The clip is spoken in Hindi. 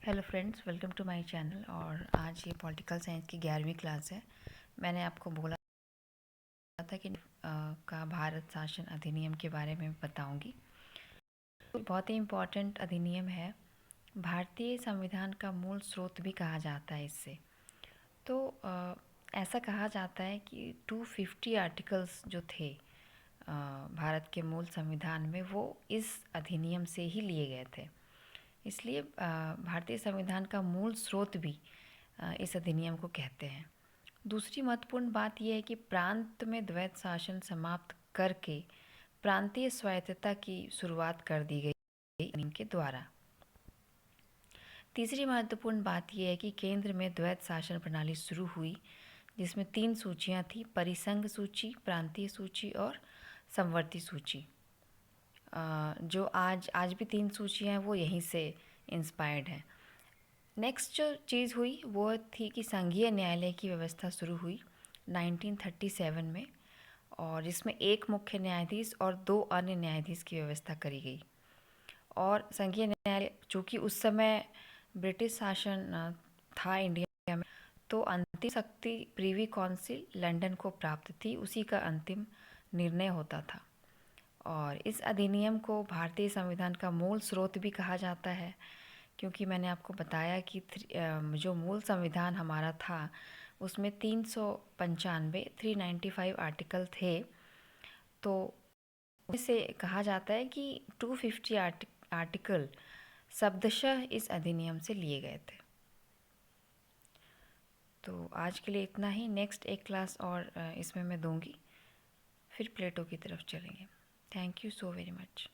Hello friends, welcome to my channel. और आज ये पॉलिटिकल साइंस की 11वीं क्लास है। मैंने आपको बोला था कि का भारत शासन अधिनियम के बारे में बताऊंगी। बहुत ही इम्पोर्टेंट अधिनियम है। भारतीय संविधान का मूल स्रोत भी कहा जाता है इससे। तो ऐसा कहा जाता है कि 250 आर्टिकल्स जो थे भारत के मूल संविधान में, वो इस अधिनियम से ही लिए गए थे। इसलिए भारतीय संविधान का मूल स्रोत भी इस अधिनियम को कहते हैं। दूसरी महत्वपूर्ण बात यह है कि प्रांत में द्वैत शासन समाप्त करके प्रांतीय स्वायत्तता की शुरुआत कर दी गई अधिनियम के द्वारा। तीसरी महत्वपूर्ण बात यह है कि केंद्र में द्वैत शासन प्रणाली शुरू हुई, जिसमें 3 सूचियां थी: परिसंघ सूची, प्रांतीय सूची और समवर्ती सूची। जो आज भी 3 सूचियां हैं वो यहीं से इंस्पायर्ड हैं। नेक्स्ट जो चीज़ हुई वो थी कि संघीय न्यायालय की व्यवस्था शुरू हुई 1937 में, और जिसमें 1 मुख्य न्यायाधीश और 2 अन्य न्यायाधीश की व्यवस्था करी गई। और संघीय न्यायालय, चूँकि उस समय ब्रिटिश शासन था इंडिया में, तो अंतिम शक्ति प्रीवी काउंसिल लंदन को प्राप्त थी, उसी का अंतिम निर्णय होता था। और इस अधिनियम को भारतीय संविधान का मूल स्रोत भी कहा जाता है, क्योंकि मैंने आपको बताया कि जो मूल संविधान हमारा था उसमें 395 आर्टिकल थे। तो इसे कहा जाता है कि 250 आर्टिकल शब्दशः इस अधिनियम से लिए गए थे। तो आज के लिए इतना ही। नेक्स्ट एक क्लास और इसमें मैं दूंगी, फिर प्लेटो की तरफ चलेंगे। Thank you so very much.